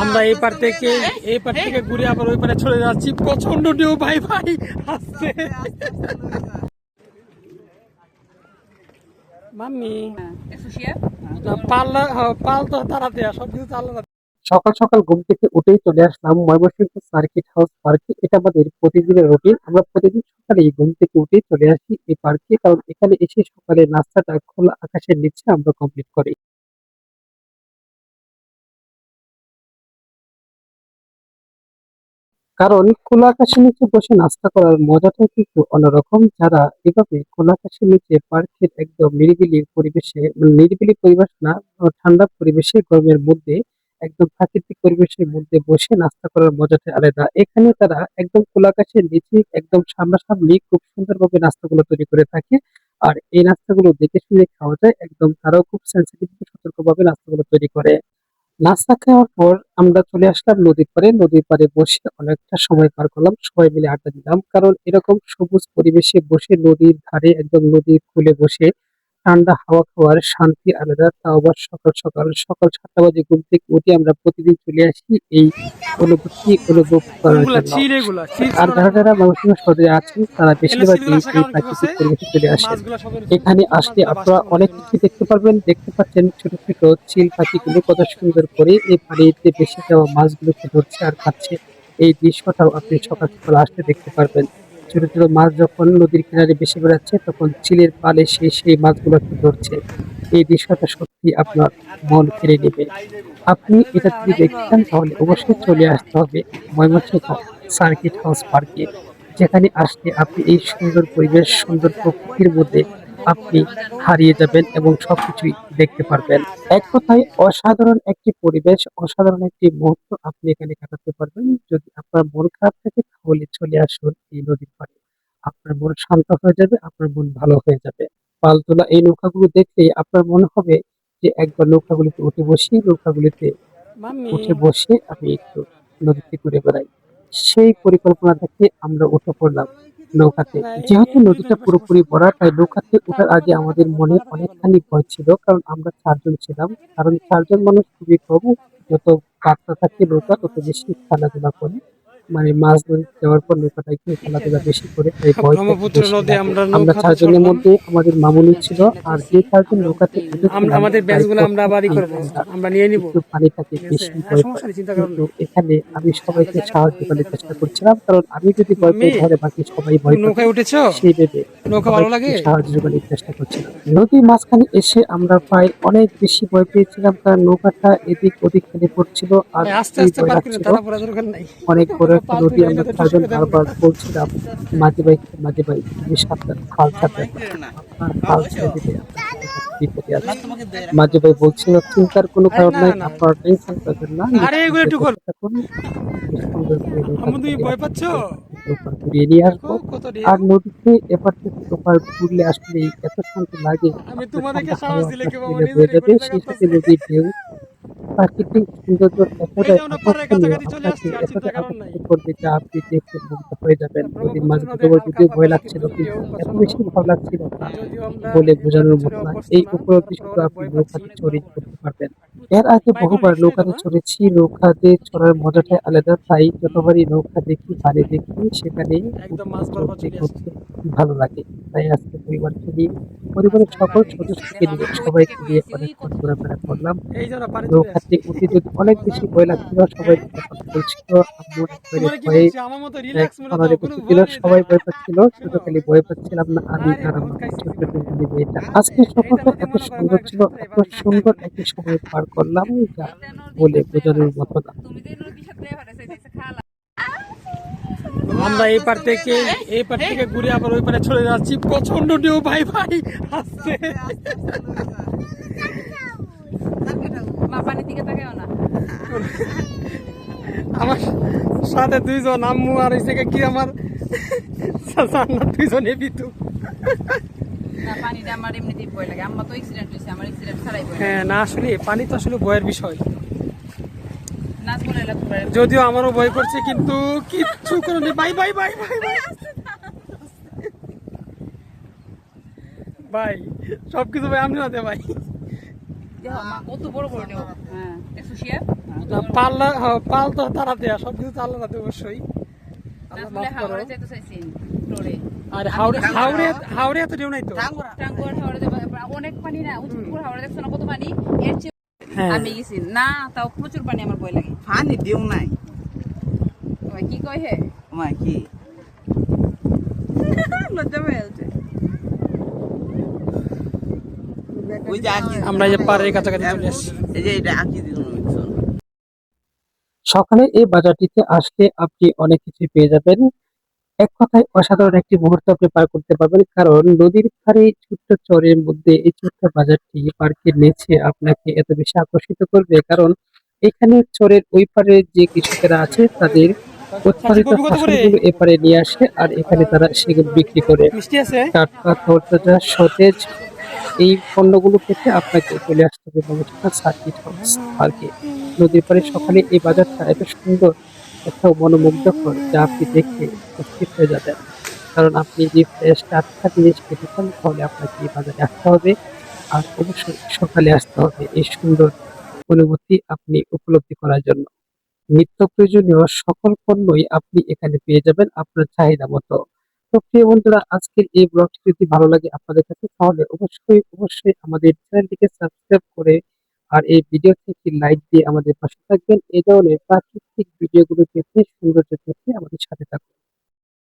আমরা এই পার থেকে ঘুরে আবার ওই পারে চলে যাচ্ছি। প্রচন্ড ঢেউ ভাই ভাই আসছে। মাম্মি পাল তো তাড়াতে সবকিছু আলাদা। সকাল সকাল ঘুম থেকে উঠেই চলে আসলাম ময়মনসিংহ সার্কিট হাউস পার্কে। এটা আমাদের প্রতিদিনের রুটিন। আমরা প্রতিদিন সকালে ঘুম থেকে উঠেই চলে আসি এই পার্কে, কারণ এখানে এসে সকালে নাস্তাটা খোলা আকাশের নিচে আমরা কমপ্লিট করি। কারণ খোলা আকাশের নিচে বসে নাস্তা করার মজাটা কিন্তু অন্যরকম। যারা এভাবে খোলা আকাশের নিচে পার্কের একদম নিরিবিলি পরিবেশে, মানে নিরিবিলি পরিবেশ না, ঠান্ডা পরিবেশে গরমের মধ্যে একদম প্রাকৃতিক পরিবেশের মধ্যে বসে নাস্তা করার মজাটা আলাদা। এখানে তারা একদম খোলা আকাশের নিচে একদম সামনাসামনি খুব সুন্দরভাবে নাস্তাগুলো তৈরি করে থাকে। আর এই নাস্তাগুলো দেখে শুনে খাওয়া যায় একদম। তারাও খুব সেন্সিটিভ সতর্কভাবে নাস্তাগুলো তৈরি করে। নাস্তা খাওয়ার পর আমরা চলে আসলাম নদীর পাড়ে। নদীর পাড়ে বসে অনেকটা সময় পার করলাম, সবাই মিলে আড্ডা দিলাম। কারণ এরকম সবুজ পরিবেশে বসে নদীর ধারে একদম নদীর কূলে বসে ঠান্ডা হাওয়া খাওয়ার শান্তি আলাদা। তাও আবার সকাল সকাল 7টা বাজে ঘুম থেকে উঠে আমরা প্রতিদিন চলে আসি এই অনুভূতি অনুভব করার কোনগুলা জন্য। চিল, এগুলা চিল আর ছিল না যারা এগুলা। যারা ময়মনসিংহ শহরে আছেন তারা এলে বেশিরভাগই চিলগুলা শাখা এই কি করছে, প্রাকৃতিক পরিবেশে চলে আসেন। মাছগুলা সব এখানে ছোট আসলে মাছগুলা আপনারা বাঁচতে পারার অনেক জন্য। কিছু দেখতে পারবেন। দেখতে পাচ্ছেন ছোট ছোট চিল পাখিগুলো কত সুন্দর করে এই পানিতে ভেসে যাওয়া মাছগুলোকে ধরছে আর খাচ্ছে। এই দৃশ্যটাও আপনি সকাল সকাল আসলে দেখতে পারবেন। ছোট ছোট মাছ যখন নদীর কিনারে ভেসে বেড়াচ্ছে তখন চিলের পালে সেই মাছগুলোকে ধরছে। এই দৃশ্যটা সত্যি আপনার মন কেড়ে নেবে। আপনি এটা যদি দেখতে চান তাহলে অবশ্যই চলে আসতে হবে ময়মনসিংহ সার্কিট হাউস পার্কে, যেখানে আসলে আপনি এই সুন্দর পরিবেশ, সুন্দর প্রকৃতির মধ্যে আপনি হারিয়ে যাবেন এবং সবকিছুই দেখতে পারবেন। এক কথায় অসাধারণ একটি পরিবেশ, অসাধারণ একটি মুহূর্ত আপনি এখানে কাটাতে পারবেন। যদি আপনার মন খারাপ থাকে তাহলে চলে আসুন এই নদীর পাড়ে। আপনার মন শান্ত হয়ে যাবে, আপনার মন ভালো হয়ে যাবে। পাল তোলা এই নৌকাগুলো দেখলেই আপনার মনে হবে যে একবার নৌকাগুলিতে উঠে বসি, নৌকাগুলিতে মাম্মি উঠে বসে আমি একটু নদীতে ঘুরে বেড়াই। সেই পরিকল্পনা থেকে আমরা উঠে পড়লাম নৌকাতে। না, যেহেতু দুই নদীটা পাশে পাশে পুরোপুরি বসো। ভরা, তাই নৌকাতে ওঠার আগে আমাদের মনে খোলা থাকে বলো। অনেকখানি ভয় ছিল, কারণ আমরা 4 জন ছিলাম। কারণ 4 জন মানুষ খুবই কম। যত বাচ্চা থাকে নৌকা তত বেশি খেলাধুলা করে, মানে মাছ নদীতে যাওয়ার পর নৌকাটা একটু খেলাধুলা বেশি করে, তাই ভয়টা একটু ব্রহ্মপুত্র বেশি নদে লাগে। আমরা আমরা নৌকাতে 4 জনের চড়লাম। মধ্যে আমাদের মামুনি ছিল, আর যে 4 জন নৌকাতে উঠেছিলাম আমাদের তাই ব্যাচগুলো আমরা বাড়ি প্রত্যেকেই করবো, আমরা আমরা নিয়ে নিব। একটু পানিটাকে ঠিক আছে, বেশি হ্যাঁ ভয় পাই। সমস্যা নেই, চিন্তা করার কিন্তু নেই। এখানে আমি সবাইকে সাহায্য করার চেষ্টা করছিলাম, কারণ আমি যদি ভয় পাই মাম্মি, তাহলে বাকি সবাই তুমি ভয় পাবে। নৌকায় উঠেছো? সেই ভেবে নৌকা ভালো সবাইকে একটু লাগে? সাহায্য করার চেষ্টা করছিলাম। নদীর মাঝখানে এসে আমরা প্রায় অনেক বেশি ভয় পেয়েছিলাম, কারণ নৌকাটা এদিক ওদিক হেলে পড়ছিল আর ভাই আস্তে খুবই আস্তে ভয় পার করেন, লাগছিল। তাড়াহুড়া দরকার নাই। অনেক বড় একটা পাল নদী, তুলে আমরা এনে তো একটু 4 জন সুবিধা আমরা। বারবার বলছিলাম মাঝি ভাই তুমি সাবধান, হাল ছাড়বেন না, আপনার হাল ছেড়ে দিলে আমরা কিন্তু বিপদে আছি। মাঝি ভাই বলছিল চিন্তার কোনো আরে কারণ না নাই, না, আপনারা টেনশন করবেন না, আরে এগুলো নিশ্চিন্তে একটু খোল। বসে থাকুন। আমি সুন্দর করে নৌকা তুমি ঘুরিয়ে ভয় পাচ্ছ? আপনাদেরকে এপার থেকে ওপার ঘুরিয়ে নিয়ে দেখো আসবো। কত আর ঢেউ। নদীতে এপার থেকে ওপার ঘুরলে আসলেই এত শান্তি লাগে, আমি আপনার তোমাদেরকে ঠান্ডা সাহস হাওয়া দিলে আপনার কি বাবা, শরীরে বয়ে নিজেরই যাবে, করে সেই সাথে জায়গাতেছে। নদীর ঢেউ প্রাকৃতিক সৌন্দর্য এই এতটাই যে আমরা পাড়ের আকর্ষণীয়, কাছাকাছি চলে আপনাকে আসছি, আর চিন্তা এতটাই কারণ নাই। আকর্ষিত করবে যা আপনি দেখে মুগ্ধ হয়ে যাবেন। নদীর ব্রহ্মপুত্র মাঝে নদে ডুবোবার হালকা যদিও ভয় পাতলা লাগছিল, কিন্তু ঢেউ কিন্তু এত প্রচন্ড। বেশি ভালো লাগছিল তা যদিও আমরা বলে এটাতে বোঝানোর চড়ে মতো নয়। অভ্যস্ত এই না, উপলব্ধি তারপরে শুধু অনেক আপনি ভয় পাচ্ছি। নৌকাতে চড়েই করতে পারবেন। এর আগে ভাই কোনো বহুবার রিস্ক নিয়ে তো নৌকাতে হ্যাঁ। চড়েছি, নৌকাতে চড়ার মজাটাই আলাদা। তাই যতবারই নৌকা দেখি, পাড়ে দেখি, সেখানেই একদম উঠতে মাছ বরাবর চড়তে চলে আসছি। ঘুরতে ভালো লাগে। তাই আজকে পরিবারকে নিয়ে, পরিবারের সকল সদস্যকে নিয়ে, সবাইকে নিয়ে অনেকক্ষণ ঘোরাফেরা করলাম। এই যে আমরা পাড়ে চলে আসছি। নৌকাতে উঠে যদি অনেক বেশি ভয় লাগছিল, সবাই মিলে কথা বলছিল। আম্মু একবারে তোমার কি ভয়ে বলছি, আমার মতো রিল্যাক্স মোডে কানারে যাও, কোনো বসেছিল, ভয় নেই সবাই যাও। ভয় পাচ্ছিল, শুধু খালি ভয় পাচ্ছিলাম না আমি আরে আর বহুত আমার খাইছি ছোট্ট জীবনে। টুনটুনি মেয়েটা। আজকের এইটা সফরটা নদী এত মনে করো সুন্দর আমার একটা ছিল, সপ্তাহে এত পানি। সুন্দর একটি সময় পার করলাম যা বলে বোঝানোর মতো না। আমরা এই পার থেকে ঘুরে আবার ওই পারে চলে যাচ্ছি। প্রচন্ড ঢেউ ভাই ভাই আসছে। পানির দিকে তাকাও না। আমার সাথে দুইজন আম্মু আর এই থেকে কি আমার জান্নাত, দুইজন এবিতু। না, পানিটা আমার এমনিতেই ভয় লাগে। আমার তো অ্যাক্সিডেন্ট হয়েছে, আমার অ্যাক্সিডেন্ট ছাড়াই ভয় লাগে। হ্যাঁ না, আসলে পানি তো আসলে ভয়ের বিষয়। নাচ বলে তোমরা যদিও আমারও ভয় করছে, কিন্তু কিচ্ছু করে নেই। Bye bye bye bye bye ভাই, সবকিছু ভাই আমি হাতে ভাই। দেখো মা কত বড় বড় ঢেউ। হ্যাঁ, দেখছো শিয়া? না পাল্লা হ্যাঁ, পাল তো তারা দেয়া সবকিছু তো আল্লাহ রাতে অবশ্যই আল্লাহ নাজমুলে মাফ করো। হাওড়ে যেতে চাইছি টোরে আর হাওড়ে হাওড়ে হাওড়ে এত ঢেউ নাই তো। টাঙ্গুয়ার হাওড়ে অনেক পানি না উত্তরপুর হাওড়ে দেখছো না কত পানি এর চেয়ে হ্যাঁ আমি গেছি না তাও প্রচুর পানি আমার ভয় লাগে পানি দিও নাই ওই কি কয় হে ওমা কি লজ্জা পেয়ে যাচ্ছে ওই যে আঁকি আমরা এই যে পাড়ের কাছাকাছি চলে এসেছি। এই যে এটা আঁকি দিল সকালে এই বাজারটিতে আসলে আপনি অনেক কিছু পেয়ে যাবেন। এক কথায় অসাধারণ একটি মুহূর্ত আপনি পার করতে পারবেন, কারণ নদীর ধারে ছোট্ট চরের মধ্যে এই ছোট্ট বাজারটি পার্কের নিচে আপনাকে এত বেশি আকর্ষিত করবে, কারণ এখানে চরের ওই পারে যে কৃষকেরা আছে তাদের উৎপাদিত কপি কত করে? ফসলগুলো এপারে নিয়ে আসে আর এখানে তারা সেগুলো বিক্রি করে। মিষ্টি আছে? টাটকা তরতাজা সতেজ এই পণ্যগুলো পেতে আপনাকে চলে আসতে হবে বাবুরহাট সার্কিট হাউস পার্কে। নদীর পাড়ে সকালে এই বাজারটা এত সুন্দর, এত মনোমুগ্ধকর যা আপনি দেখে অস্থির হয়ে যাবেন। কারণ আপনি যে ফ্রেশ টাটকা জিনিস পেতে চান তাহলে আপনাকে এই বাজারে আসতে হবে, আর অবশ্যই সকালে আসতে হবে এই সুন্দর অনুভূতি আপনি উপলব্ধি করার জন্য। নিত্য প্রয়োজনীয় সকল পণ্যই আপনি এখানে পেয়ে যাবেন আপনার চাহিদা মতো। তো প্রিয় বন্ধুরা, আজকের এই ব্লগটি যদি ভালো লাগে আপনাদের কাছে তাহলে অবশ্যই আমাদের চ্যানেলটিকে সাবস্ক্রাইব করে আর এই ভিডিও থেকে লাইক দিয়ে আমাদের পাশে থাকবেন। এই ধরনের প্রাকৃতিক ভিডিওগুলো পেতে, সৌন্দর্য পেতে আমাদের সাথে থাকুন।